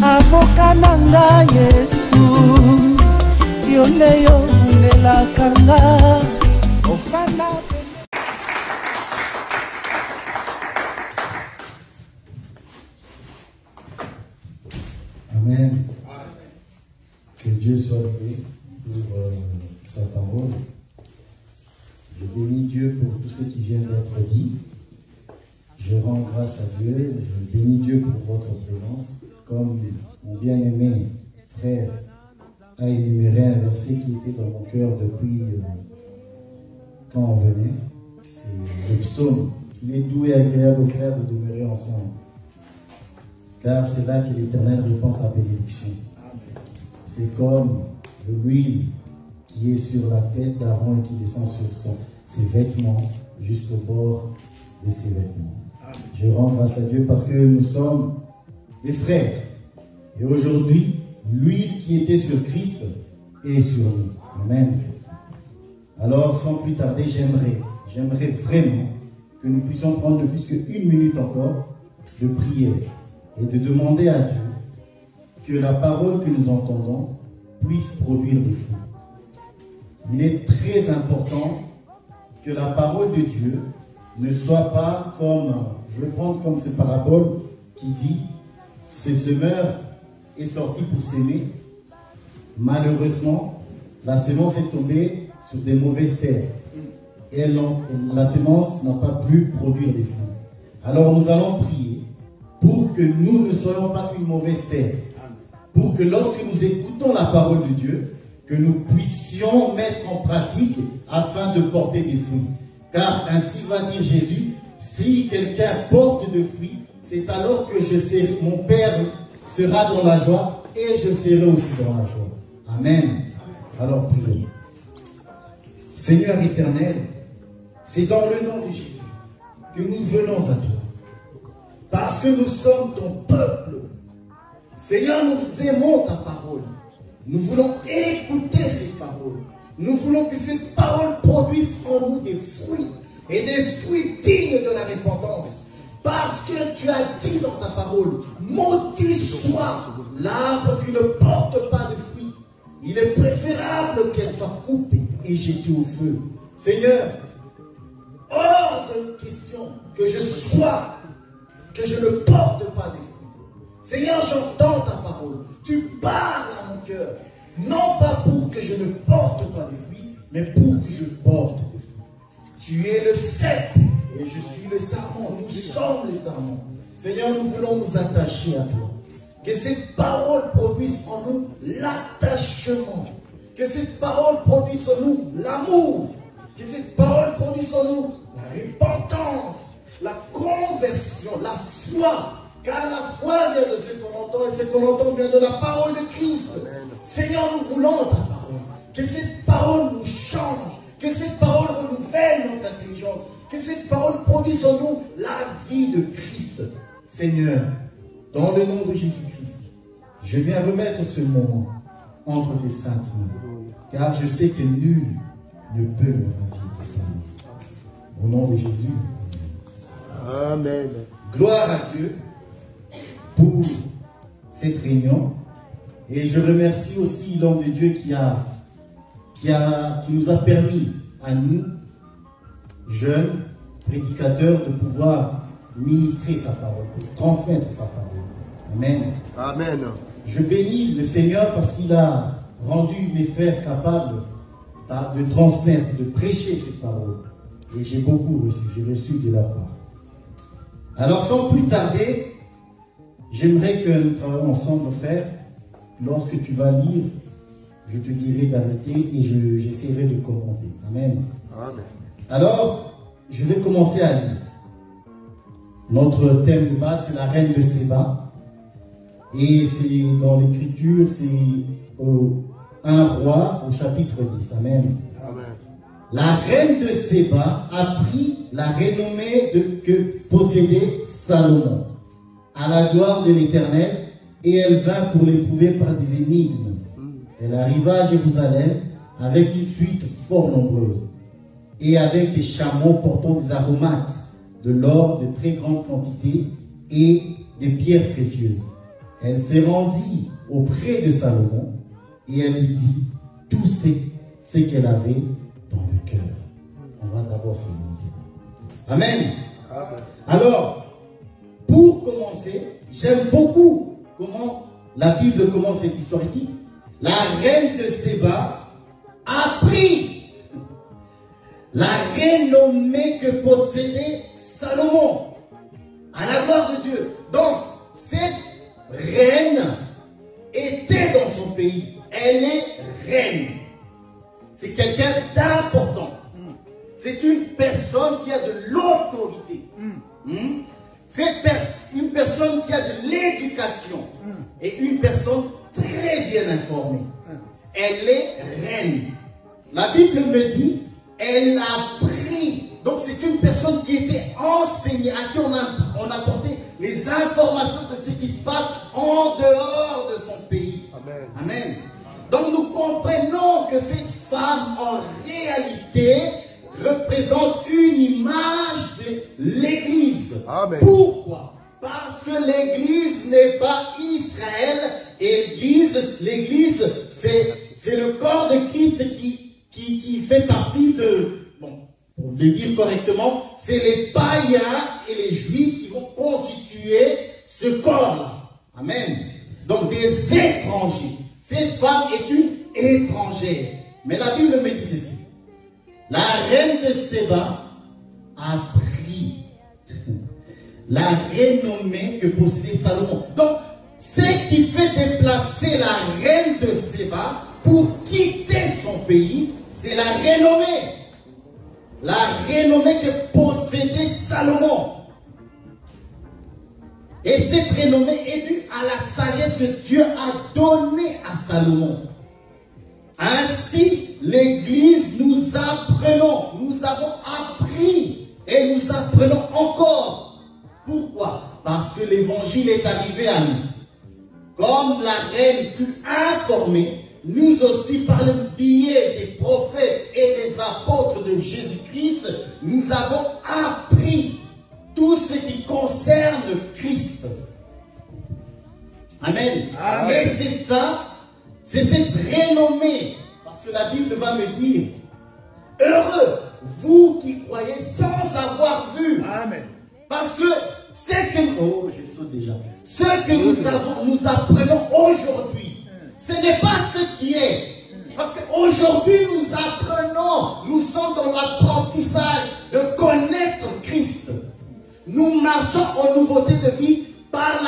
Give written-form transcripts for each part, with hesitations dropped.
avoka nanga Yesu yoleyo nelakanga ofana. Amen. Que Dieu soit loué pour sa parole. Je bénis Dieu pour tout ce qui vient d'être dit. Je rends grâce à Dieu. Je bénis Dieu pour votre présence. Comme mon bien-aimé frère a énuméré un verset qui était dans mon cœur depuis quand on venait. C'est le psaume. Il est doux et agréable aux frères de demeurer ensemble. Car c'est là que l'Éternel répand sa bénédiction. C'est comme de l'huile qui est sur la tête d'Aaron et qui descend sur ses vêtements jusqu'au bord de ses vêtements. Je rends grâce à Dieu parce que nous sommes des frères. Et aujourd'hui, l'huile qui était sur Christ est sur nous. Amen. Alors, sans plus tarder, j'aimerais vraiment que nous puissions prendre ne fût-ce qu'une minute encore de prière et de demander à Dieu que la parole que nous entendons puisse produire des fruits. Il est très important que la parole de Dieu ne soit pas comme, je vais prendre comme cette parabole qui dit, ce semeur est sorti pour s'aimer. Malheureusement, la semence est tombée sur des mauvaises terres. Et la semence n'a pas pu produire des fruits. Alors nous allons prier pour que nous ne soyons pas une mauvaise terre. Pour que lorsque nous écoutons la parole de Dieu, que nous puissions mettre en pratique afin de porter des fruits. Car ainsi va dire Jésus, si quelqu'un porte de fruits, c'est alors que mon Père sera dans la joie et je serai aussi dans la joie. Amen. Alors prions. Seigneur éternel, c'est dans le nom de Jésus que nous venons à toi. Parce que nous sommes ton peuple. Seigneur, nous aimons ta parole. Nous voulons écouter ces paroles. Nous voulons que ces paroles produisent en nous des fruits. Et des fruits dignes de la repentance. Parce que tu as dit dans ta parole, maudit soit l'arbre qui ne porte pas de fruits. Il est préférable qu'elle soit coupée et jetée au feu. Seigneur, hors de question que je ne porte pas de fruits. Seigneur, j'entends ta parole. Tu parles à mon cœur. Non pas pour que je ne porte pas de fruits, mais pour que je porte des fruits. Tu es le cep et je suis le sarment. Nous sommes les sarments. Seigneur, nous voulons nous attacher à toi. Que cette parole produise en nous l'attachement. Que cette parole produise en nous l'amour. Que cette parole produise en nous la repentance, la conversion, la foi. Car la foi vient de ce qu'on entend et ce qu'on entend vient de la parole de Christ. Amen. Seigneur, nous voulons ta parole. Que cette parole nous change. Que cette parole renouvelle notre intelligence. Que cette parole produise en nous la vie de Christ. Seigneur, dans le nom de Jésus-Christ, je viens remettre ce moment entre tes saintes mains. Car je sais que nul ne peut me ravir. Au nom de Jésus. Amen. Gloire à Dieu pour cette réunion. Et je remercie aussi l'homme de Dieu qui nous a permis à nous, jeunes prédicateurs, de pouvoir ministrer sa parole, de transmettre sa parole. Amen. Amen. Je bénis le Seigneur parce qu'il a rendu mes frères capables de transmettre, de prêcher cette parole. Et j'ai beaucoup reçu, j'ai reçu de la part. Alors sans plus tarder, j'aimerais que nous travaillions ensemble, frères. Lorsque tu vas lire, je te dirai d'arrêter et j'essaierai de commenter. Amen. Amen. Alors, je vais commencer à lire. Notre thème de base, c'est la reine de Séba. Et c'est dans l'écriture, c'est au 1 Roi, au chapitre 10. Amen. Amen. La reine de Séba a pris la renommée que possédait Salomon à la gloire de l'Éternel, et elle vint pour l'éprouver par des énigmes. Elle arriva à Jérusalem avec une suite fort nombreuse et avec des chameaux portant des aromates, de l'or de très grande quantité et des pierres précieuses. elle s'est rendue auprès de Salomon et elle lui dit tout ce qu'elle avait dans le cœur. On va d'abord se demander. Amen. Alors, pour commencer, j'aime beaucoup comment la Bible commence cette histoire. Il dit, la reine de Séba a pris la renommée que possédait Salomon à la gloire de Dieu. Donc, cette reine était dans son pays. Elle est reine. C'est quelqu'un d'important. C'est une personne qui a de l'autorité. C'est une personne qui a de l'éducation. Et une personne très bien informée. Elle est reine. La Bible me dit, elle a pris. Donc c'est une personne qui était enseignée, à qui on apportait les informations de ce qui se passe en dehors de son pays. Amen. Amen. Donc nous comprenons que cette femme en réalité représente une image de l'Église. Amen. Pourquoi? Parce que l'Église n'est pas Israël. Et l'Église, c'est le corps de Christ qui fait partie de, bon, pour le dire correctement, c'est les païens et les juifs qui vont constituer ce corps-là. Amen. Donc des étrangers. Cette femme est une étrangère. Mais la Bible me dit ceci. La reine de Séba a pris la renommée que possédait Salomon. Donc, ce qui fait déplacer la reine de Séba pour quitter son pays, c'est la renommée. La renommée que possédait Salomon. Et cette renommée est due à la sagesse que Dieu a donnée à Salomon. Ainsi, l'Église, nous apprenons, nous avons appris et nous apprenons encore. Pourquoi? Parce que l'Évangile est arrivé à nous. Comme la reine fut informée, nous aussi, par le biais des prophètes et des apôtres de Jésus-Christ, nous avons appris tout ce qui concerne Christ. Amen. Amen. Et c'est ça, c'est cette renommée. Parce que la Bible va me dire, heureux, vous qui croyez sans avoir vu. Amen. Parce que c'est que, oh, je saute déjà. Ce que nous apprenons aujourd'hui, ce n'est pas ce qui est. Parce qu'aujourd'hui, nous apprenons, nous sommes dans l'apprentissage de connaître Christ. Nous marchons en nouveauté de vie par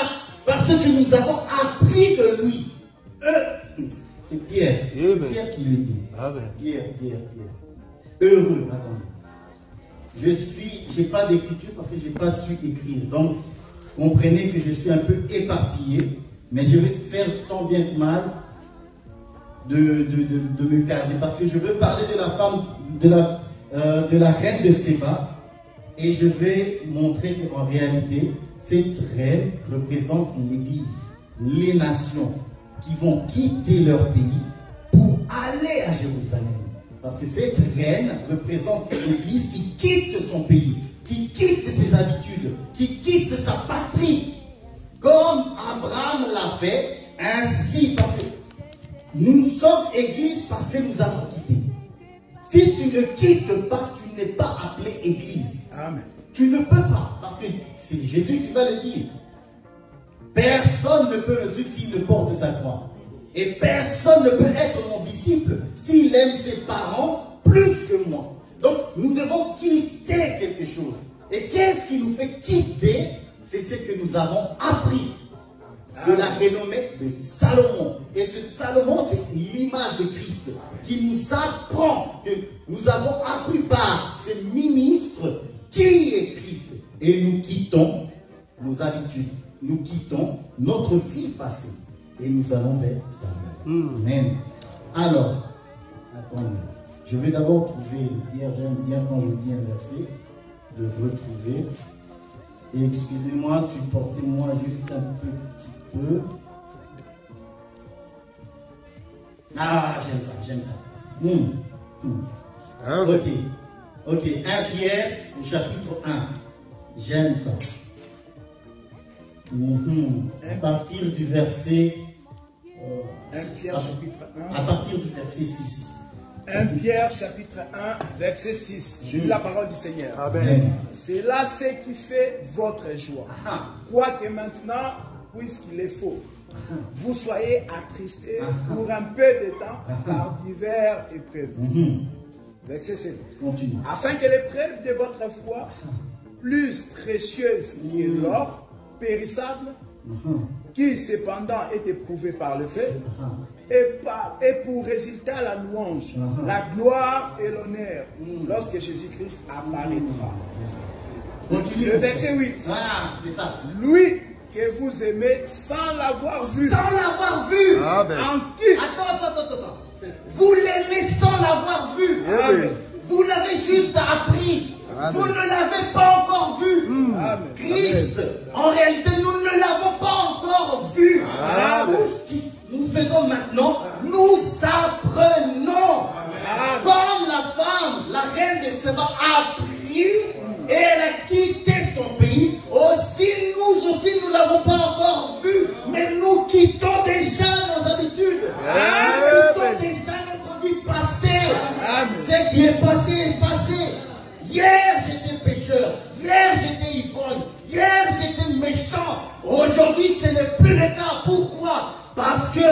ce que nous avons appris de lui. C'est Pierre. C'est Pierre qui le dit. Amen. Pierre. Heureux, attendez. Je n'ai pas d'écriture parce que je n'ai pas su écrire. Donc, comprenez que je suis un peu éparpillé, mais je vais faire tant bien que mal de me calmer. Parce que je veux parler de la femme, de la reine de Séba, et je vais montrer qu'en réalité, cette reine représente l'Église, les nations qui vont quitter leur pays pour aller à Jérusalem. Parce que cette reine représente l'Église qui quitte son pays, qui quitte ses habitudes, qui quitte sa patrie. Comme Abraham l'a fait, ainsi, parce que nous sommes Église parce que nous avons quitté. Si tu ne quittes pas, tu n'es pas appelé Église. Amen. Tu ne peux pas, parce que c'est Jésus qui va le dire. Personne ne peut me suivre s'il ne porte sa croix. Et personne ne peut être mon disciple s'il aime ses parents plus que moi. Donc, nous devons quitter quelque chose. Et qu'est-ce qui nous fait quitter? C'est ce que nous avons appris de la renommée de Salomon. Et ce Salomon, c'est l'image de Christ qui nous apprend que nous avons appris par ce ministre qui est Christ. Et nous quittons nos habitudes. Nous quittons notre vie passée. Et nous allons vers ça. Amen. Alors, attendez. Je vais d'abord trouver, Pierre, j'aime bien quand je dis un verset, de retrouver. Et excusez-moi, supportez-moi juste un petit peu. Ah, j'aime ça. Ok. 1 Pierre, au chapitre 1. J'aime ça. À partir du verset... 1 Pierre chapitre 1. À partir du verset 6. 1 Pierre chapitre 1 verset 6. Je lis la parole du Seigneur. Amen. C'est là ce qui fait votre joie. Quoique maintenant, puisqu'il est faux, vous soyez attristés pour un peu de temps par divers épreuves. Verset 7. Continue. Afin que l'épreuve de votre foi, plus précieuse que l'or, périssable, qui cependant est éprouvé par le feu, et pour résultat la louange, la gloire et l'honneur, lorsque Jésus-Christ apparaîtra. Continue. Le verset 8. Ah, c'est ça. Lui que vous aimez sans l'avoir vu. Sans l'avoir vu. En qui? Attends. Vous l'aimez sans l'avoir vu. Vous l'avez juste appris. Vous ne l'avez pas encore vu. Christ, en réalité, nous ne l'avons pas encore vu. Tout ce que nous faisons maintenant, nous apprenons. Comme la femme, la reine de Séba, a pris et elle a quitté son pays, nous l'avons pas encore vu, mais nous quittons déjà nos habitudes. Nous quittons déjà notre vie passée. Ce qui est passé est passé. Hier j'étais pécheur, hier j'étais ivrogne, hier j'étais méchant. Aujourd'hui ce n'est plus le cas. Pourquoi? Parce que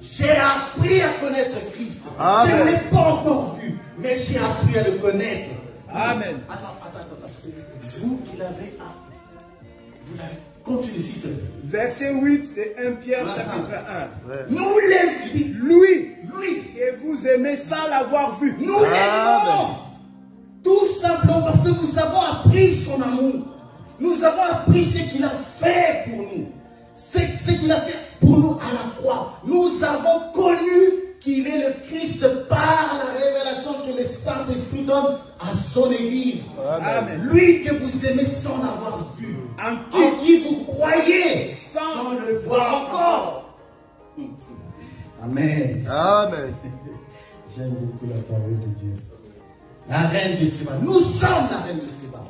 j'ai appris à connaître Christ. Je ne l'ai pas encore vu, mais j'ai appris à le connaître. Amen. Attends. Vous qui l'avez, vous l'avez. Continue s'il te plaît. Verset 8 de 1 Pierre chapitre 1. Nous l'aimons. Lui que vous aimez sans l'avoir vu. Nous l'aimons. Tout simplement parce que nous avons appris son amour. Nous avons appris ce qu'il a fait pour nous. Ce qu'il a fait pour nous à la croix. Nous avons connu qu'il est le Christ par la révélation que le Saint-Esprit donne à son Église. Amen. Lui que vous aimez sans l'avoir vu. En qui vous croyez sans le voir encore. Amen. J'aime beaucoup la parole de Dieu. La reine de Séba. Nous sommes la reine de Séba.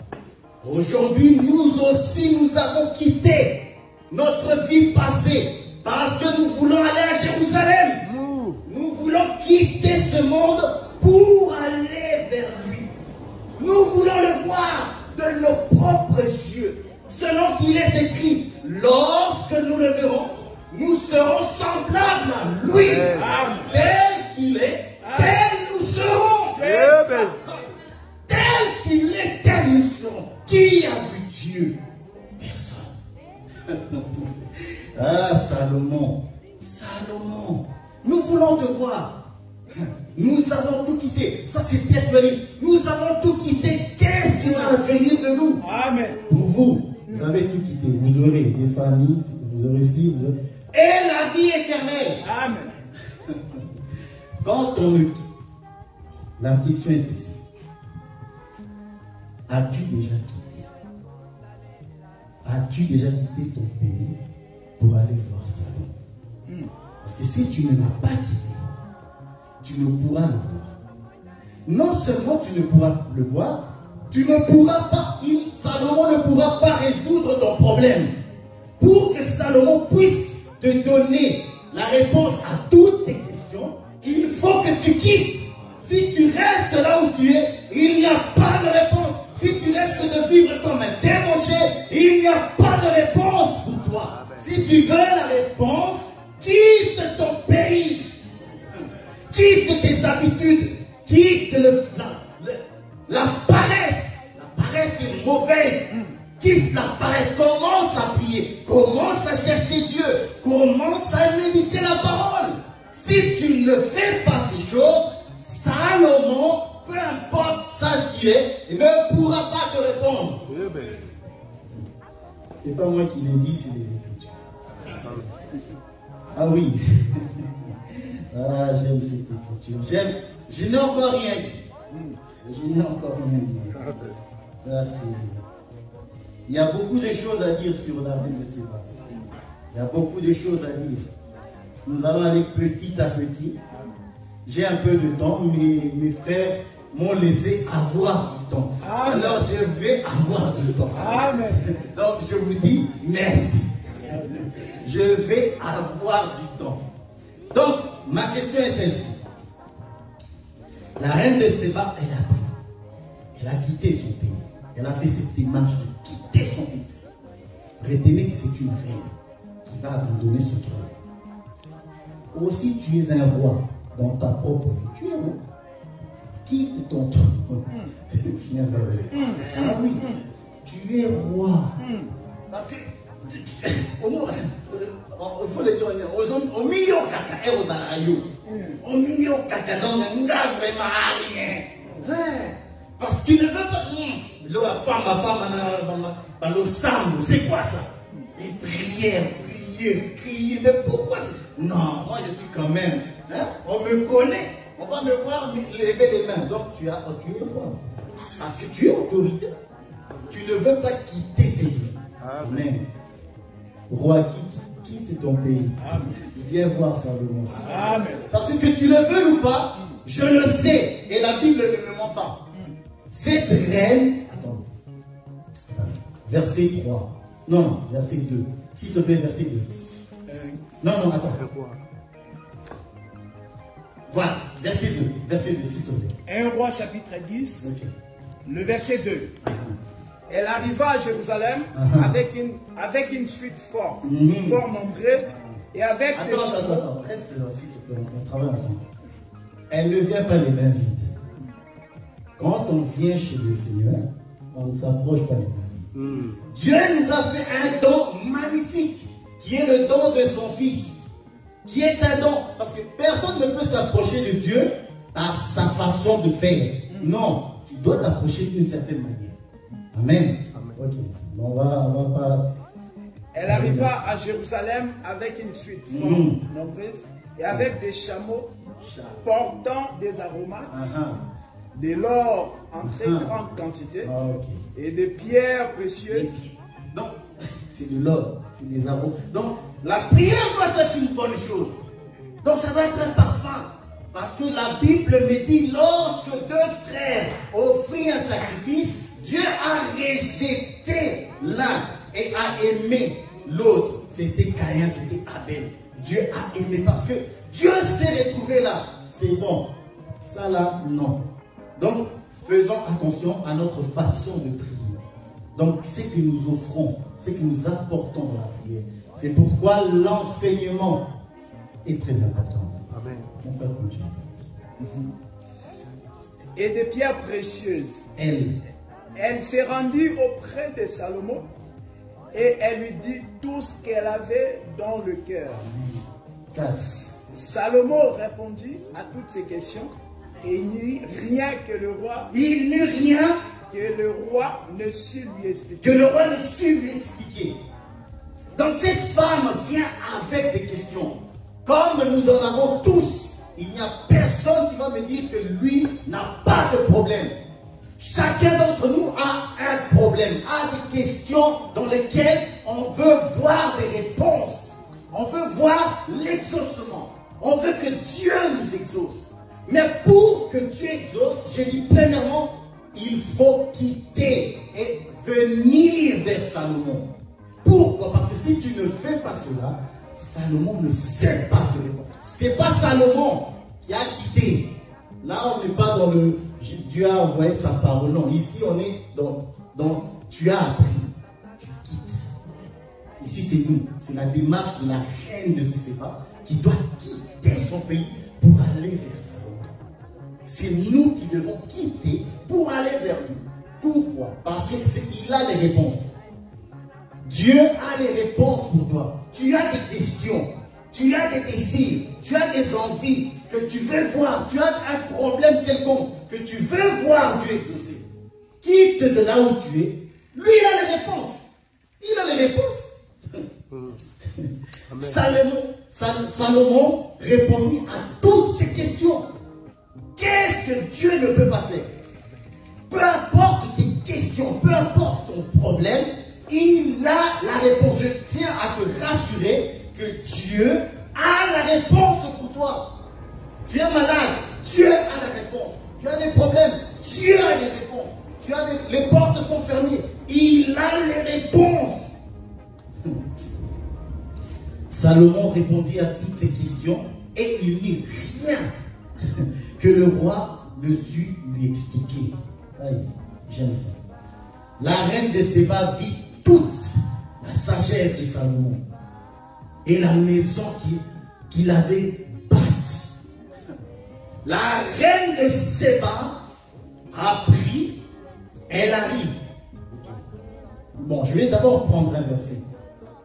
Aujourd'hui, nous aussi, nous avons quitté notre vie passée parce que nous voulons aller à Jérusalem. Nous voulons quitter ce monde pour aller vers lui. Nous voulons le voir de nos propres yeux. Selon qu'il est écrit, lorsque nous le verrons, nous serons semblables à lui. Tel qu'il est, tel nous serons. Tel qu'il est, tel nous serons. Qui a vu Dieu? Personne. Salomon. Nous voulons te voir. Nous avons tout quitté. Ça c'est Pierre qui va dire. Nous avons tout quitté. Qu'est-ce qui va advenir de nous? Amen. Pour vous, vous avez tout quitté. Vous aurez des familles, vous aurez ci, vous aurez... Et la vie éternelle. Amen. Quand on me quitte, la question est ceci. As-tu déjà quitté? As-tu déjà quitté ton pays pour aller voir Salomon? Parce que si tu ne l'as pas quitté, tu ne pourras le voir. Non seulement tu ne pourras le voir, tu ne pourras pas, Salomon ne pourra pas résoudre ton problème. Pour que Salomon puisse te donner la réponse à toutes tes questions, il faut que tu quittes. Si tu restes là où tu es, il n'y a pas de réponse. Si tu restes de vivre comme un débauché, il n'y a pas de réponse pour toi. Si tu veux la réponse, quitte ton pays. Quitte tes habitudes. Quitte la paresse. La paresse est mauvaise. Quitte la paresse. Commence à prier. Commence à chercher Dieu. Commence à méditer la parole. Si tu ne fais pas ces choses, Salomon, peu importe sage qu'il est, il ne pourra pas te répondre. C'est pas moi qui l'ai dit, c'est les Écritures. Ah oui. Ah, j'aime cette écriture. Je n'ai encore rien dit. Je n'ai encore rien dit. Ça, c'est... Il y a beaucoup de choses à dire sur la vie de Séba. Il y a beaucoup de choses à dire. Nous allons aller petit à petit. J'ai un peu de temps, mais mes frères m'ont laissé avoir du temps. Amen. Alors je vais avoir du temps. Amen. Donc je vous dis merci. je vais avoir du temps. Donc, ma question est celle-ci. La reine de Séba, elle a pris. Elle a quitté son pays. Elle a fait cette démarche de quitter son pays. Retenez que c'est une reine qui va abandonner son trône. Aussi, tu es un roi dans ta propre vie. Tu es roi. Quitte ton trône. Viens vers lui. Ah oui, tu es roi. Il faut le dire au milieu caca et aux alayo. Au milieu caca dans un gars vraiment rien. Parce que tu ne veux pas. Le sang, c'est quoi ça? Des prières, crier. Mais pourquoi? Non, moi je suis quand même. Hein? On me connaît. On va me voir lever les mains. Donc tu es roi. Parce que tu es autorité. Tu ne veux pas quitter cette vie. Amen. Roi, quitte ton pays. Amen. Viens voir Salomon. Amen. Parce que tu le veux ou pas, je le sais. Et la Bible ne me ment pas. Cette reine. Attends. Verset 3. Non, verset 2. S'il te plaît, verset 2. Non, attends. Voilà, verset 2. Verset 2, s'il te plaît. 1 Roi chapitre 10, le verset 2. Elle arriva à Jérusalem avec une suite fort nombreuse et avec des... Attends, reste là, s'il te plaît, on travaille ensemble. Elle ne vient pas les mains vides. Quand on vient chez le Seigneur, on ne s'approche pas les mains vides. Dieu nous a fait un don magnifique, qui est le don de son Fils, qui est un don, parce que personne ne peut s'approcher de Dieu par sa façon de faire. Non, tu dois t'approcher d'une certaine manière. Amen. Ok. On va pas. Elle arriva à Jérusalem avec une suite nombreuse et avec des chameaux portant des aromates, de l'or en très grande quantité et des pierres précieuses. Donc, c'est de l'or, c'est des aromates. Donc, la prière doit être une bonne chose. Donc, ça doit être un parfum. Parce que la Bible me dit, lorsque deux frères offrirent un sacrifice, Dieu a rejeté l'un et a aimé l'autre. C'était Caïn, c'était Abel. Dieu a aimé parce que Dieu s'est retrouvé là. C'est bon. Ça là, non. Donc, faisons attention à notre façon de prier. Donc, c'est que nous offrons, c'est que nous apportons dans la prière. C'est pourquoi l'enseignement est très important. Amen. On peut continuer. Et des pierres précieuses. Elle s'est rendue auprès de Salomon et elle lui dit tout ce qu'elle avait dans le cœur. Salomon répondit à toutes ces questions et il n'y eut rien que le roi. Il n'eut rien que le roi ne sut lui expliquer. Que le roi ne sut lui expliquer. Donc cette femme vient avec des questions. Comme nous en avons tous, il n'y a personne qui va me dire que lui n'a pas de problème. Chacun d'entre nous a un problème, a des questions dans lesquelles on veut voir des réponses. On veut voir l'exaucement. On veut que Dieu nous exauce. Mais pour que Dieu exauce, je dis premièrement, il faut quitter et venir vers Salomon. Pourquoi? Parce que si tu ne fais pas cela, Salomon ne sait pas te répondre. C'est pas Salomon qui a quitté. Là, on n'est pas dans le... Dieu a envoyé sa parole. Non, ici, on est dans tu as appris. Tu quittes. Ici, c'est nous. C'est la démarche de la reine de Séba qui doit quitter son pays pour aller vers Salomon. C'est nous qui devons quitter pour aller vers lui. Pourquoi? Parce qu'il a les réponses. Dieu a les réponses pour toi. Tu as des questions, tu as des désirs, tu as des envies que tu veux voir, tu as un problème quelconque que tu veux voir Dieu exaucer. Quitte de là où tu es. Lui, il a les réponses. Il a les réponses. Salomon répondit à toutes ces questions. Qu'est-ce que Dieu ne peut pas faire? Peu importe tes questions, peu importe ton problème, il a la réponse. Je tiens à te rassurer que Dieu a la réponse pour toi. Tu es malade, Dieu a la réponse. Tu as des problèmes, Dieu a les réponses. Les portes sont fermées, il a les réponses. Salomon répondit à toutes ces questions et il n'y rien que le roi ne dut lui expliquer. Aïe, j'aime ça. La reine de Séba vit toute la sagesse de Salomon et la maison qu'il avait bâtie. La reine de Séba a pris, elle arrive. Bon, je vais d'abord prendre un verset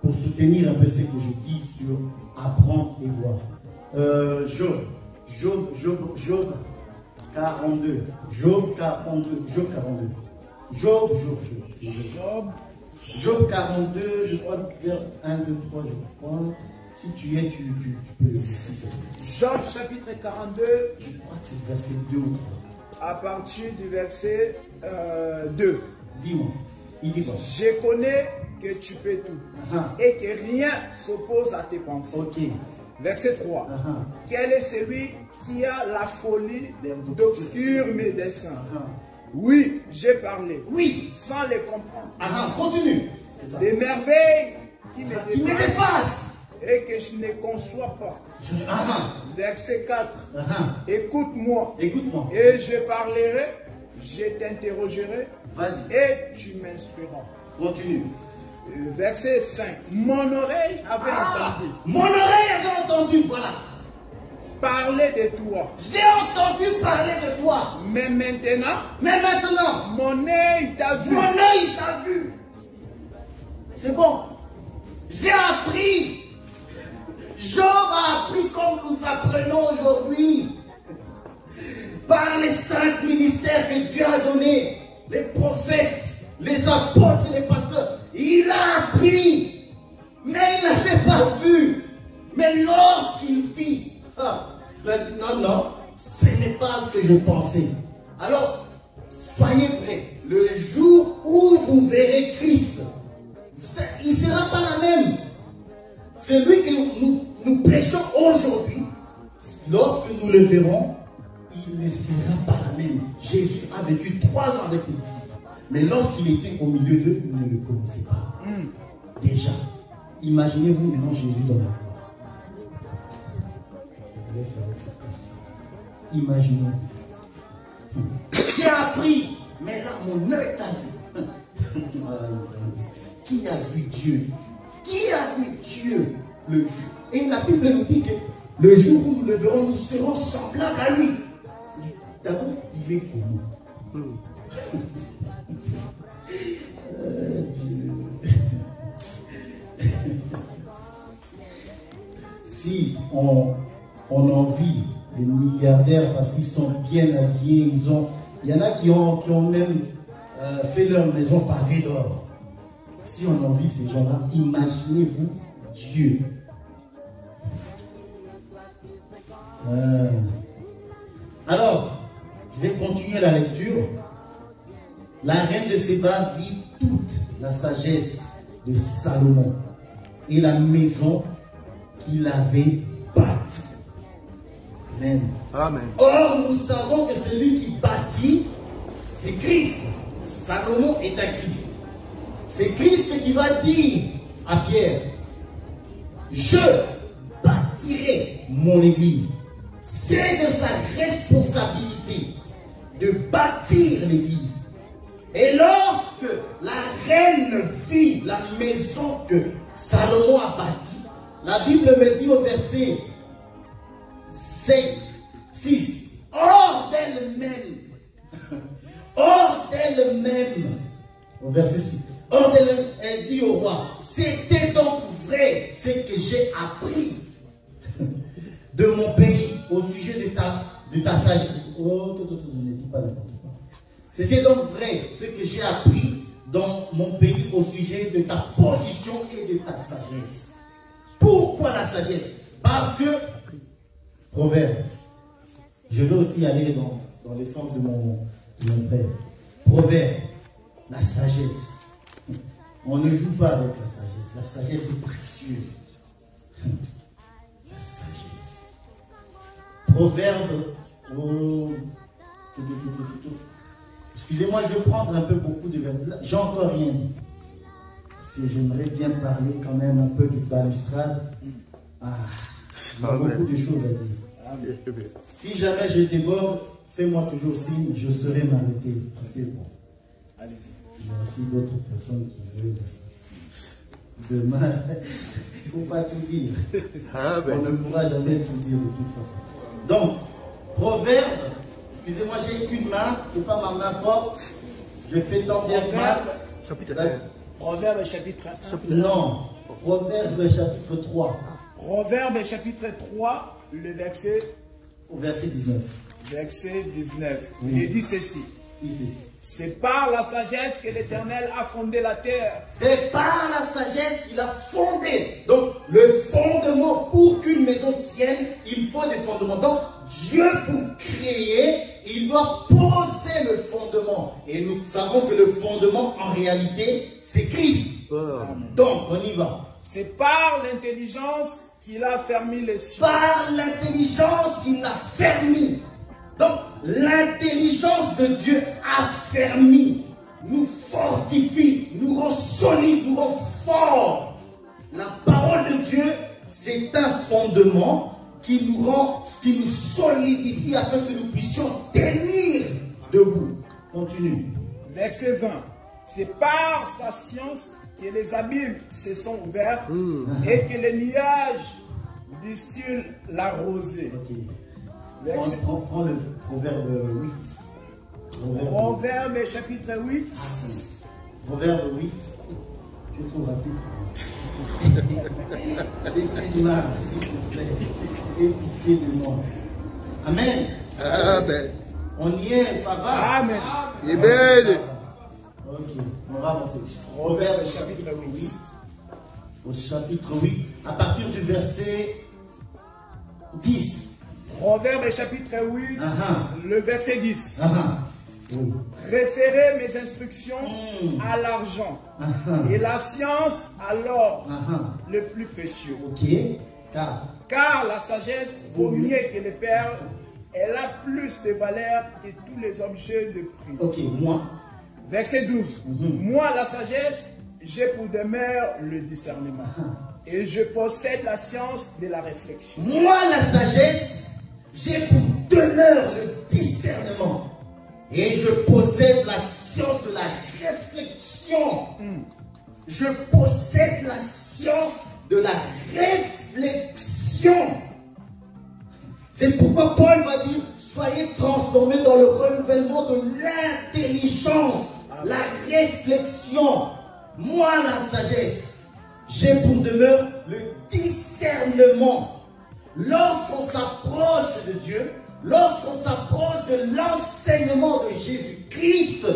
pour soutenir un peu ce que je dis sur apprendre et voir. Job 42. Job 42. Job 42, je crois, vers 1, 2, 3, je crois. Si tu es, tu peux le citer. Job chapitre 42. Je crois que c'est verset 2 ou 3. À partir du verset 2. Dis-moi. Il dit quoi? Je connais que tu peux tout et que rien s'oppose à tes pensées. Ok. Verset 3. Quel est celui qui a la folie d'obscure mes desseins? Oui, j'ai parlé. Oui. Sans les comprendre. Continue. Des merveilles qui me dépassent et que je ne conçois pas. Verset 4. Écoute-moi. Écoute-moi. Et je parlerai, je t'interrogerai. Vas-y. Et tu m'inspireras. Continue. Verset 5. Mon oreille avait entendu. Mon oreille avait entendu, voilà. Parler de toi. J'ai entendu parler de toi. Mais maintenant, mon œil t'a vu. Mon œil t'a vu. C'est bon. J'ai appris. Job a appris comme nous apprenons aujourd'hui. Par les 5 ministères que Dieu a donnés. Les prophètes, les apôtres, les pasteurs. Il a appris. Mais il n'avait pas vu. Mais lorsqu'il vit, il a dit non, ce n'est pas ce que je pensais. Alors, soyez prêts. Le jour où vous verrez Christ, il ne sera pas la même. Celui que nous prêchons aujourd'hui, lorsque nous le verrons, il ne sera pas la même. Jésus a vécu 3 ans avec les disciples. Mais lorsqu'il était au milieu d'eux, ils ne le connaissaient pas. Déjà, imaginez-vous maintenant Jésus dans la gloire. Je laisse avec cette question. Imaginez. J'ai appris, mais là mon œil t'a vu. Qui a vu Dieu? Qui a vu Dieu le jour? Et la Bible nous dit que le jour où nous le verrons, nous serons semblables à lui. D'abord, il est comment? Dieu. Si on envie les milliardaires parce qu'ils sont bien habillés, il y en a qui ont même fait leur maison pavée d'or. Si on envie ces gens-là, imaginez-vous Dieu. Alors, je vais continuer la lecture. La reine de Séba vit toute la sagesse de Salomon et la maison qu'il avait bâtie. Amen. Amen. Or, nous savons que celui qui bâtit, c'est Christ. Salomon est un Christ. C'est Christ qui va dire à Pierre, je bâtirai mon église. C'est de sa responsabilité de bâtir l'église. Et lorsque la reine vit la maison que Salomon a bâtie, la Bible me dit au verset 6, hors d'elle-même, au verset 6, hors d'elle-même, elle dit au roi, c'était donc vrai ce que j'ai appris de mon pays au sujet de ta sagesse. Oh, ne dis pas n'importe quoi. C'était donc vrai ce que j'ai appris dans mon pays au sujet de ta position et de ta sagesse. Pourquoi la sagesse? Parce que, proverbe, je veux aussi aller dans l'essence de mon frère. Proverbe, la sagesse. On ne joue pas avec la sagesse. La sagesse est précieuse. La sagesse. Proverbe. Oh, excusez-moi, je vais prendre un peu beaucoup de versets. J'ai encore rien dit. Parce que j'aimerais bien parler quand même un peu du balustrade. Il y a beaucoup de choses à dire. Amen. Si jamais je déborde, fais-moi toujours signe, je serai m'arrêter. Parce que bon, Allez-y. il y a aussi d'autres personnes qui veulent. Demain, il ne faut pas tout dire. On ne pourra jamais tout dire de toute façon. Donc, Proverbe, excusez-moi, j'ai qu'une main, c'est pas ma main forte. Je fais tant bien que mal. Proverbe chapitre 1. Non, Proverbe chapitre 3. Proverbe chapitre 3, le verset Au verset 19. 19. Oui. Il dit ceci. Qui c'est ça? C'est par la sagesse que l'Éternel a fondé la terre. C'est par la sagesse qu'il a fondé. Donc, le fondement, pour qu'une maison tienne, il faut des fondements. Donc, Dieu, pour créer, il doit poser le fondement. Et nous savons que le fondement, en réalité, c'est Christ. Donc, on y va. C'est par l'intelligence qu'il a fermé les cieux. Par l'intelligence qu'il a fermi. Donc, l'intelligence de Dieu affermit, nous fortifie, nous rend solide, nous rend fort. La parole de Dieu, c'est un fondement qui nous rend, qui nous solidifie afin que nous puissions tenir debout. Continue. Verset 20. C'est par sa science que les abîmes se sont ouverts et que les nuages distillent la rosée. Ok. Verset- Prends le Proverbe 8. Proverbe chapitre 8. Proverbe 8. Tu es trop rapide. J'ai qu'une main, s'il te plaît. Aie pitié de moi. Amen. Amen. On y est, ça va. Amen. Amen. Ok, on va avancer. Proverbe chapitre 8. Au chapitre 8, à partir du verset 10. Proverbe chapitre 8, le verset 10. Oui. Référez mes instructions à l'argent et la science à l'or le plus précieux. Ok, Car la sagesse vaut mieux que les perles, elle a plus de valeur que tous les objets de prix. ok, moi. Verset 12. Moi, la sagesse, j'ai pour demeure le discernement. Et je possède la science de la réflexion. Moi, la sagesse, j'ai pour demeure le discernement. Et je possède la science de la réflexion. Je possède la science de la réflexion. C'est pourquoi Paul va dire, soyez transformés dans le renouvellement de l'intelligence, la réflexion. Moi, la sagesse, j'ai pour demeure le discernement. Lorsqu'on s'approche de Dieu, lorsqu'on s'approche de l'enseignement de Jésus-Christ,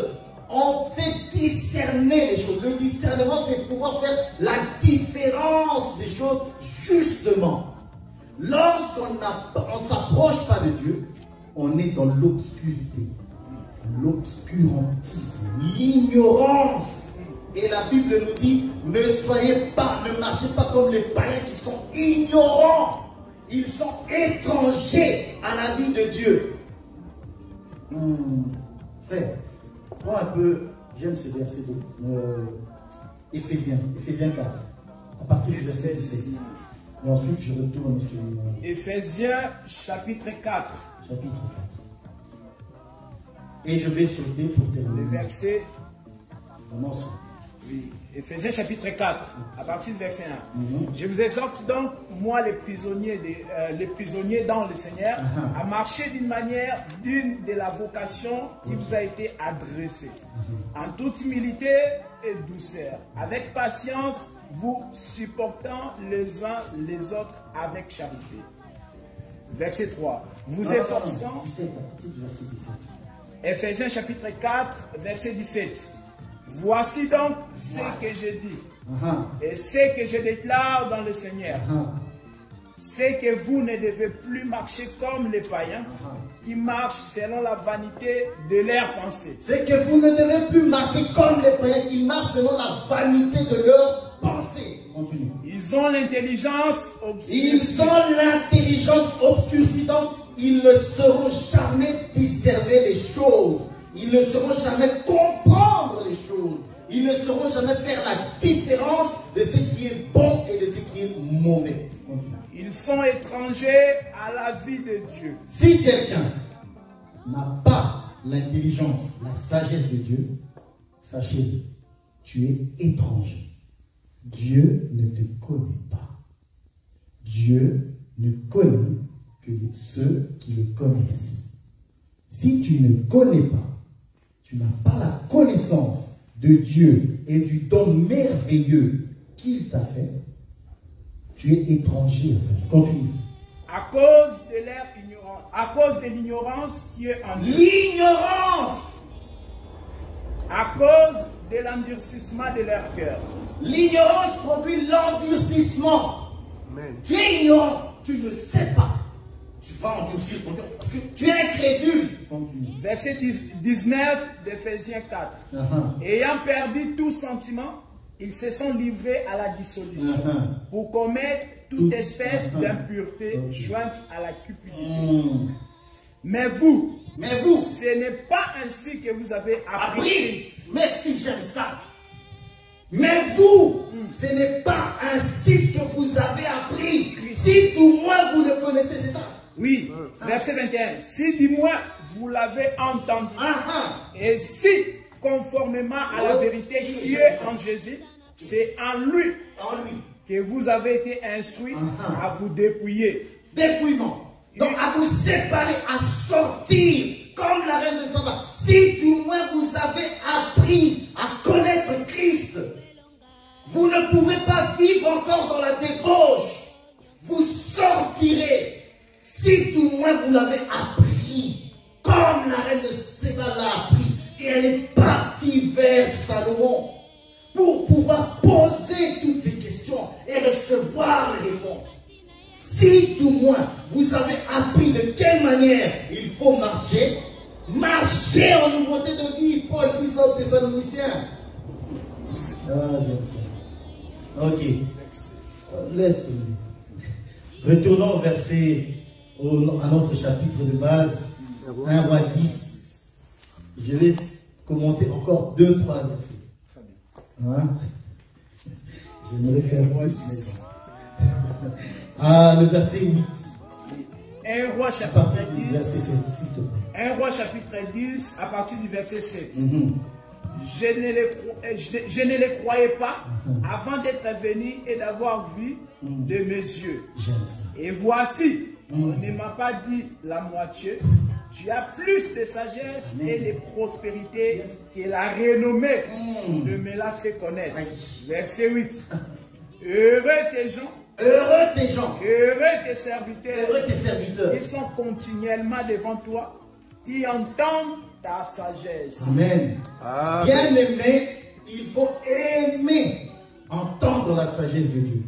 on fait discerner les choses. Le discernement, c'est pouvoir faire la différence des choses justement. Lorsqu'on ne s'approche pas de Dieu, on est dans l'obscurité, l'obscurantisme, l'ignorance. Et la Bible nous dit, ne soyez pas, ne marchez pas comme les païens qui sont ignorants. Ils sont étrangers à la vie de Dieu. Frère, prends un peu, j'aime ce verset de Éphésiens 4, à partir du verset 17. Et ensuite, je retourne sur Éphésiens chapitre 4. Chapitre 4. Et je vais sauter pour terminer. Le verset. Comment sauter? Oui. Éphésiens chapitre 4, à partir du verset 1. Je vous exhorte donc, moi les prisonniers dans le Seigneur, à marcher d'une manière digne de la vocation qui vous a été adressée, en toute humilité et douceur, avec patience, vous supportant les uns les autres avec charité. Verset 3. Vous efforçant. 17, à partir du verset 17. Éphésiens chapitre 4, verset 17. Voici donc ce que je dis et ce que je déclare dans le Seigneur. C'est que vous ne devez plus marcher comme les païens qui marchent selon la vanité de leurs pensées. C'est que vous ne devez plus marcher comme les païens qui marchent selon la vanité de leurs pensées. Continue. Ils ont l'intelligence obscure. Ils ont l'intelligence obscurcie, donc ils ne sauront jamais discerner les choses. Ils ne sauront jamais comprendre les choses. Ils ne sauront jamais faire la différence de ce qui est bon et de ce qui est mauvais. Ils Ils sont étrangers à la vie de Dieu. Si quelqu'un n'a pas l'intelligence, la sagesse de Dieu, sachez, tu es étranger. Dieu ne te connaît pas. Dieu ne connaît que ceux qui le connaissent. Si tu ne connais pas, tu n'as pas la connaissance de Dieu et du don merveilleux qu'il t'a fait, tu es étranger à ça. Continue. À cause de leur ignorance, à cause de l'ignorance qui est en eux. L'ignorance. À cause de l'endurcissement de leur cœur. L'ignorance produit l'endurcissement. Tu es ignorant, tu ne sais pas. Tu vas endurcir ton cœur parce que tu es incrédule. Verset 19 d'Éphésiens 4. Ayant perdu tout sentiment, ils se sont livrés à la dissolution pour commettre toute espèce d'impureté jointe à la cupidité. Mais vous, ce n'est pas ainsi que vous avez appris Christ. Merci, j'aime ça. Mais vous, ce n'est pas ainsi que vous avez appris. Si du moins vous le connaissez, c'est ça. Oui, verset 21. Si du moins vous l'avez entendu. Et si, conformément à la vérité qui est en Jésus, c'est en lui que vous avez été instruits à vous dépouiller. Dépouillement. Donc à vous séparer, à sortir comme la reine de Saba. Si du moins vous avez appris à connaître Christ, vous ne pouvez pas vivre encore dans la débauche. Vous sortirez. Si du moins vous l'avez appris, comme la reine de Séba l'a appris, et elle est partie vers Salomon pour pouvoir poser toutes ces questions et recevoir les réponses. Si du moins vous avez appris de quelle manière il faut marcher, marchez en nouveauté de vie. Paul dit ça aux Thessaloniciens. Ah, j'aime ça. Ok. Laisse tomber. Retournons au verset, à notre chapitre de base, 1 roi 10. Je vais commenter encore 2-3 versets. Hein? J'aimerais faire moi aussi. Le verset 8. 1 roi chapitre 10. 1 roi chapitre 10 à partir du verset 7. Je ne les croyais pas avant d'être venu et d'avoir vu de mes yeux. Et voici, on ne m'a pas dit la moitié. Tu as plus de sagesse et de prospérité que la renommée ne me l'a fait connaître. Verset 8. Heureux tes gens. Heureux tes gens. Heureux tes serviteurs. Heureux tes serviteurs. Qui sont continuellement devant toi, qui entendent ta sagesse. Amen. Bien aimé, il faut aimer entendre la sagesse de Dieu.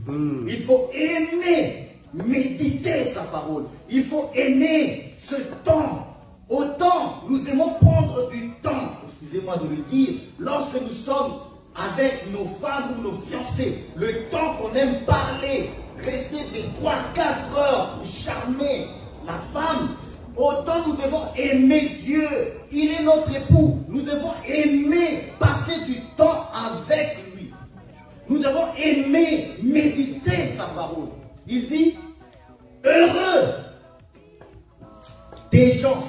Il faut aimer méditer sa parole. Il faut aimer ce temps. Autant nous aimons prendre du temps, excusez-moi de le dire, lorsque nous sommes avec nos femmes ou nos fiancés, le temps qu'on aime parler, rester des 3-4 heures pour charmer la femme, autant nous devons aimer Dieu. Il est notre époux. Nous devons aimer passer du temps avec lui. Nous devons aimer méditer sa parole. Il dit, heureux des gens.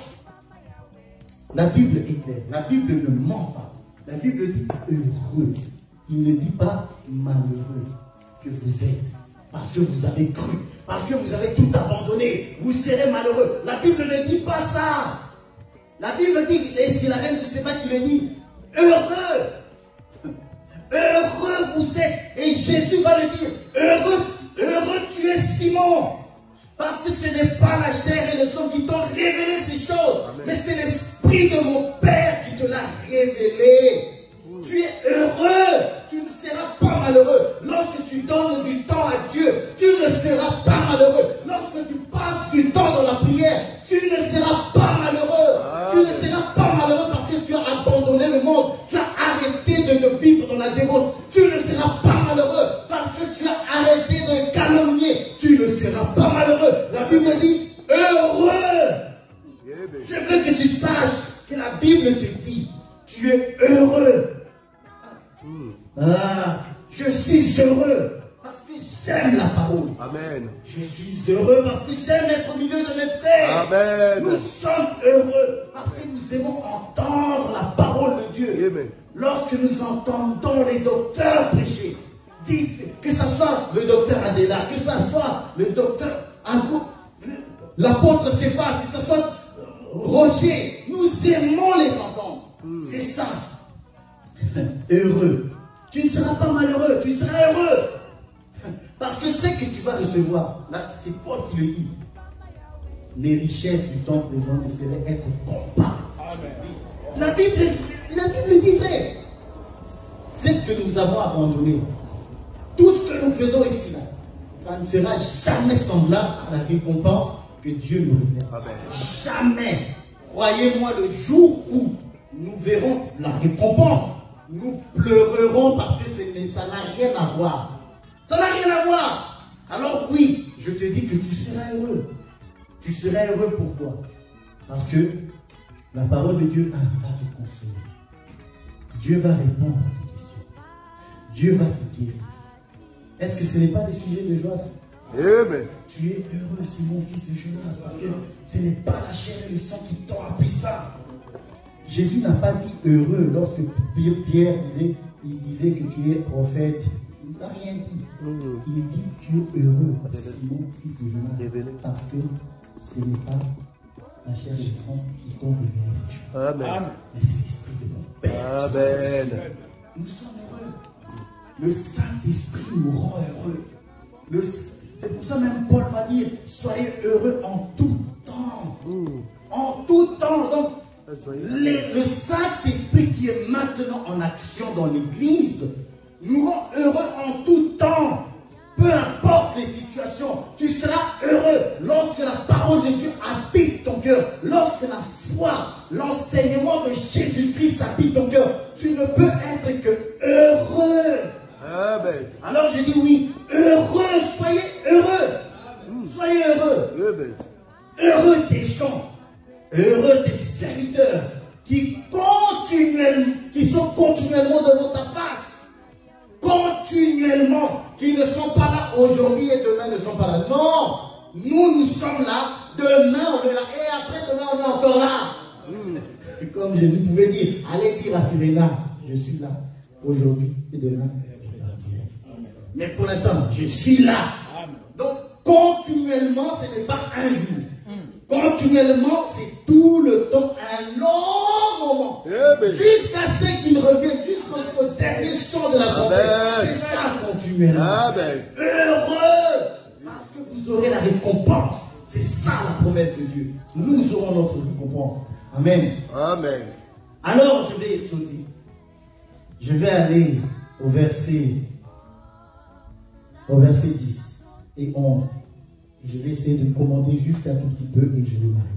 La Bible est claire. La Bible ne ment pas. La Bible dit heureux. Il ne dit pas malheureux que vous êtes. Parce que vous avez cru. Parce que vous avez tout abandonné. Vous serez malheureux. La Bible ne dit pas ça. La Bible dit, et c'est la reine de Séba qui le dit, heureux. Heureux vous êtes. Et Jésus va le dire, heureux tu es Simon. Parce que ce n'est pas la chair et le sang qui t'ont révélé ces choses. Amen. Mais c'est l'Esprit de mon Père qui te l'a révélé. Tu es heureux. Tu ne seras pas malheureux. Lorsque tu donnes du temps à Dieu, tu ne seras pas malheureux. Lorsque tu passes du temps dans la prière, tu ne seras pas malheureux. Tu ne seras pas malheureux parce que tu as abandonné le monde. Tu as arrêté de vivre dans la dévotion. Tu ne seras pas malheureux parce que tu as arrêté de calomnier. Tu ne seras pas malheureux. La Bible dit heureux. Je veux que tu saches que la Bible te dit tu es heureux. Je suis heureux parce que j'aime la parole. Amen. Je suis heureux parce que j'aime être au milieu de mes frères. Amen. Nous sommes heureux parce que nous aimons entendre la parole de Dieu. Amen. Lorsque nous entendons les docteurs prêcher, dites que ce soit le docteur Adela, que ce soit le docteur l'apôtre Céphas, que ce soit Roger, nous aimons les entendre. C'est ça. Heureux. Tu ne seras pas malheureux, tu seras heureux. Parce que ce que tu vas recevoir, là, c'est Paul qui le dit. Les richesses du temps présent ne seraient être comparables. La Bible dit vrai. Ce que nous avons abandonné, tout ce que nous faisons ici, là, ça ne sera jamais semblable à la récompense que Dieu nous réserve. Amen. Jamais. Croyez-moi, le jour où nous verrons la récompense, nous pleurerons parce que ça n'a rien à voir. Ça n'a rien à voir. Alors oui, je te dis que tu seras heureux. Tu seras heureux pourquoi? Parce que la parole de Dieu va te consoler. Dieu va répondre à tes questions. Dieu va te guérir. Est-ce que ce n'est pas des sujets de joie? Amen. Tu es heureux, c'est mon fils de Jonas, parce que ce n'est pas la chair et le sang qui t'ont appris ça. Jésus n'a pas dit heureux lorsque Pierre disait que tu es prophète. Il n'a rien dit. Il dit tu es heureux, Simon, fils de Jonas, parce que ce n'est pas la chair et le sang qui t'ont révélé ces choses. Amen. Mais c'est l'esprit de mon Père. Amen. Nous sommes heureux. Le Saint-Esprit nous rend heureux. C'est pour ça même Paul va dire soyez heureux en tout temps. En tout temps. Donc, le Saint-Esprit qui est maintenant en action dans l'Église nous rend heureux en tout temps. Peu importe les situations, tu seras heureux lorsque la parole de Dieu habite ton cœur. Lorsque la foi, l'enseignement de Jésus-Christ habite ton cœur, tu ne peux être que heureux. Amen. Alors je dis oui, heureux, soyez heureux. Soyez heureux. Amen. Heureux tes gens, heureux tes serviteurs qui sont continuellement devant ta face. Continuellement, qui ne sont pas là aujourd'hui et demain ne sont pas là. Non, nous sommes là, demain on est là et après demain on est encore là. Comme Jésus pouvait dire, allez dire à Serena, je suis là aujourd'hui et demain je partirai. Mais pour l'instant, je suis là. Donc continuellement, ce n'est pas un jour. Continuellement, c'est tout le temps, un long moment. Jusqu'à ce qu'il revienne, jusqu'au dernier son de la trompette. C'est ça, continuellement. Amen. Heureux, parce que vous aurez la récompense. C'est ça la promesse de Dieu. Nous aurons notre récompense. Amen. Amen. Alors, je vais sauter. Je vais aller au verset 10 et 11. Je vais essayer de commenter juste un tout petit peu et je vais m'arrêter.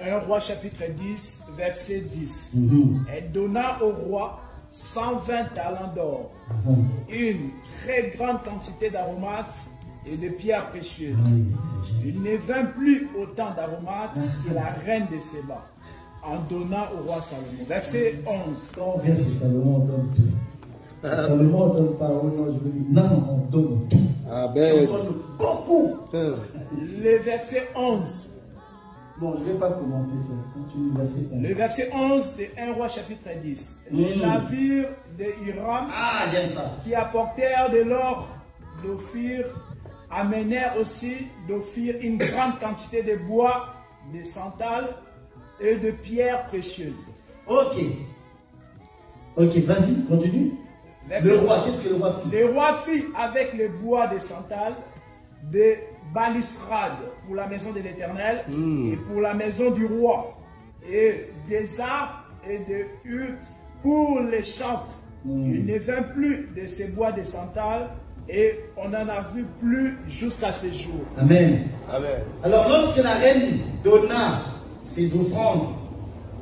1 Roi chapitre 10, verset 10. Elle donna au roi 120 talents d'or, une très grande quantité d'aromates et de pierres précieuses. Il ne vint plus autant d'aromates que la reine de Séba en donna au roi Salomon. Verset 11. Quand on vient sur Salomon, on donne tout. Salomon, on ne donne pas, oh non, je veux dire, non, on donne tout. Amen. On donne beaucoup. Le verset 11. Bon, je ne vais pas commenter ça. Continue, verset 11. Le verset 11 de 1 Roi chapitre 10. Les navires de Hiram j'aime ça. qui apportèrent de l'or d'Ophir amenèrent aussi d'Ophir une grande quantité de bois, de santal et de pierres précieuses. Ok, vas-y, continue. Le roi, qu'est-ce que le roi fit? Le roi fit avec le bois de santal des balustrades pour la maison de l'Éternel et pour la maison du roi, et des arbres et des huttes pour les chantres. Il ne vint plus de ces bois de santal et on n'en a vu plus jusqu'à ce jour. Amen. Amen. Alors lorsque la reine donna ses offrandes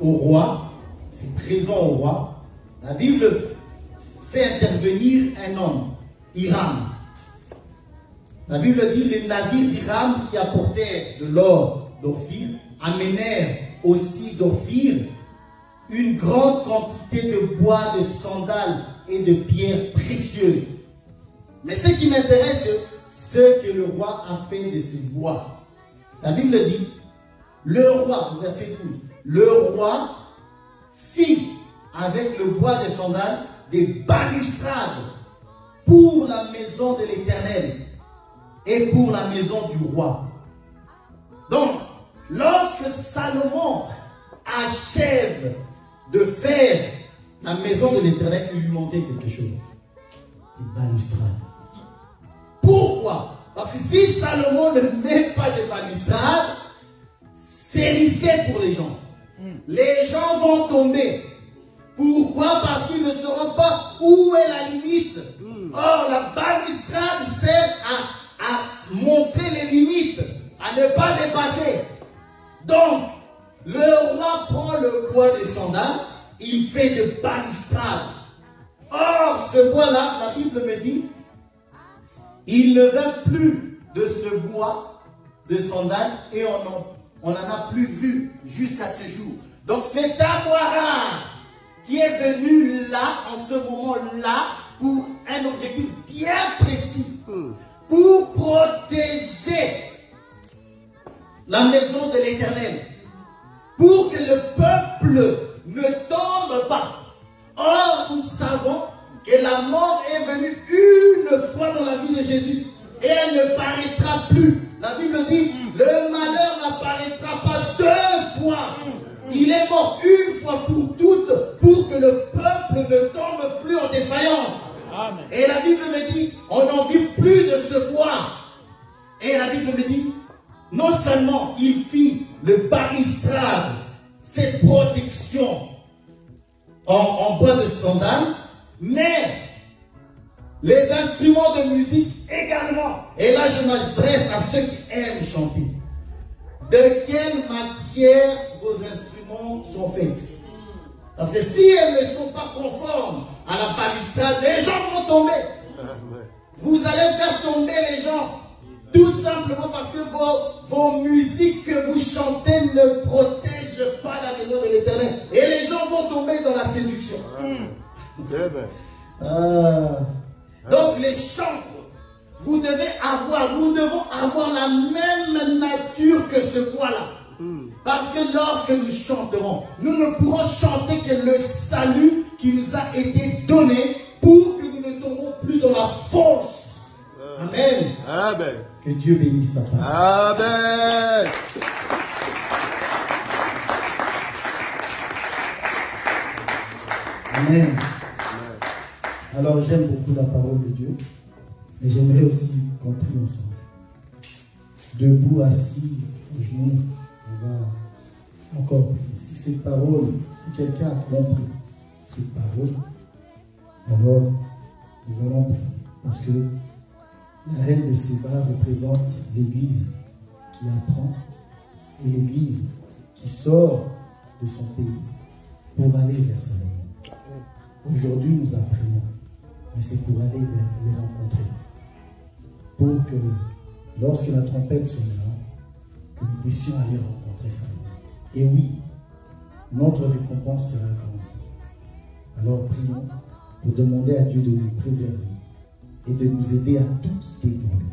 au roi, ses présents au roi, la Bible fait intervenir un homme, Hiram. La Bible dit les navires d'Hiram qui apportaient de l'or d'Ophir amenèrent aussi d'Ophir une grande quantité de bois, de sandales et de pierres précieuses. Mais ce qui m'intéresse, c'est ce que le roi a fait de ce bois. La Bible dit, le roi, verset 12, le roi fit avec le bois des sandales des balustrades pour la maison de l'Éternel et pour la maison du roi. Donc, lorsque Salomon achève de faire la maison de l'Éternel, il lui manquait quelque chose. Des balustrades. Pourquoi? Parce que si Salomon ne met pas de balustrades, c'est risqué pour les gens. Les gens vont tomber. Pourquoi? Parce qu'ils ne sauront pas où est la limite. Or, la balustrade sert à montrer les limites, à ne pas dépasser. Donc, le roi prend le bois des sandales, il fait des balustrades. Or, ce bois-là, la Bible me dit, il ne vint plus de ce bois de sandales et on n'en a plus vu jusqu'à ce jour. Donc, c'est un bois rare qui est venu là, en ce moment-là, pour un objectif bien précis, pour protéger la maison de l'Éternel, pour que le peuple ne tombe pas. Or, nous savons que la mort est venue une fois dans la vie de Jésus et elle ne paraîtra plus. La Bible dit, le malheur n'apparaîtra pas deux fois. Il est mort une fois pour toutes pour que le peuple ne tombe plus en défaillance. Amen. Et la Bible me dit, on n'en vit plus de ce bois. Et la Bible me dit, non seulement il fit le balustrade, cette protection en bois de sandales, mais les instruments de musique également. Et là, je m'adresse à ceux qui aiment chanter. De quelle matière vos instruments sont faits? Parce que si elles ne sont pas conformes à la balustrade, les gens vont tomber. Vous allez faire tomber les gens. Tout simplement parce que vos musiques que vous chantez ne protègent pas la maison de l'Éternel. Et les gens vont tomber dans la séduction. Donc les chantres, nous devons avoir la même nature que ce bois-là. Parce que lorsque nous chanterons, nous ne pourrons chanter que le salut qui nous a été donné pour que nous ne tombons plus dans la force. Amen. Amen. Que Dieu bénisse sa parole. Amen. Amen. Alors j'aime beaucoup la parole de Dieu, mais j'aimerais aussi qu'on prie ensemble. Debout, assis, aux genoux, on va encore prier. Si cette parole, si quelqu'un a compris cette parole, alors nous allons prier. Parce que la reine de Séba représente l'église qui apprend et l'église qui sort de son pays pour aller vers sa vie. Aujourd'hui, nous apprenons, mais c'est pour aller vers le rencontrer. Pour que, lorsque la trompette sonnera, que nous puissions aller rencontrer sa vie. Et oui, notre récompense sera grande. Alors prions pour demander à Dieu de nous préserver et de nous aider à tout quitter pour lui.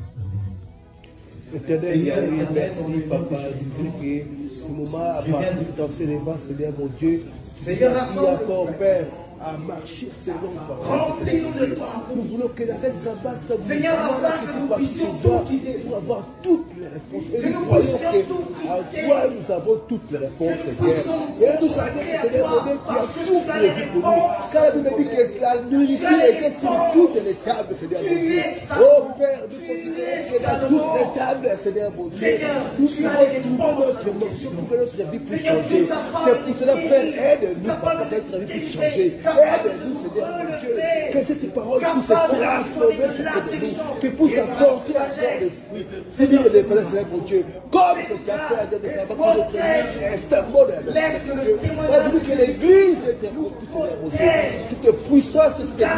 Amen. Éternel, merci, Papa, du prier. Ce moment à partir de ton célébat, Seigneur mon Dieu, qui encore, Père, à marcher selon Remplis-nous de toi. Nous voulons que la reine s'abasse, Seigneur, afin que nous puissions tout quitter. Pour avoir toutes les réponses. Et Que nous nous croyons puissions tout qu'en quitter. toi, nous avons toutes les réponses, Que nous Seigneur. puissions Et nous savons que Seigneur mon Dieu, tu as tout prévu pour nous. Car la Bible dit que la nourriture était sur toutes les tables, Seigneur mon Dieu. Oh Père, nous considérons que dans toutes les tables, Seigneur mon Dieu, nous pouvons trouver notre émotion pour que notre vie puisse changer. C'est pour cela, Père, aide-nous pour que notre vie puisse changer. Aide-nous, Seigneur mon Dieu, que cette parole puisse se transformer sur notre vie, que puisse apporter encore des fruits. Seigneur, les Pères, Seigneur mon Dieu, comme le café a donné sa pour notre vie, est un modèle. Aide-nous que l'Église est nous, Seigneur mon Dieu. Cette puissance,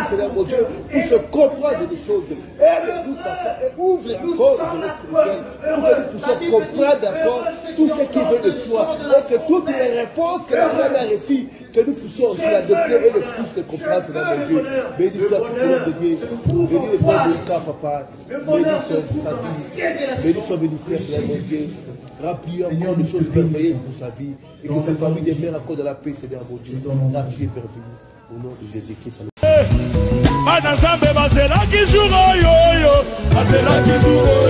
Seigneur mon Dieu, puisse comprendre des choses. Aide-nous, Papa, et ouvre encore les spirituels pour que nous puissions comprendre d'abord tout ce qui veut de toi et que toutes les réponses que la reine a reçues, Que nous puissions aussi l'adopter et le plus le comprendre, Seigneur mon Dieu. Bénis soit tout le monde de Dieu. Bénis le frère de cas, papa. Bénis son sa vie. Bénis son ministère, Seigneur mon Dieu. Remplis encore de choses merveilleuses pour sa vie. Et que sa famille demeure encore dans la paix, Seigneur mon Dieu. Gratuit et merveilleux. Au nom de Jésus-Christ. Bana Nzambe bazela ki jour yo yo, bazela ki jour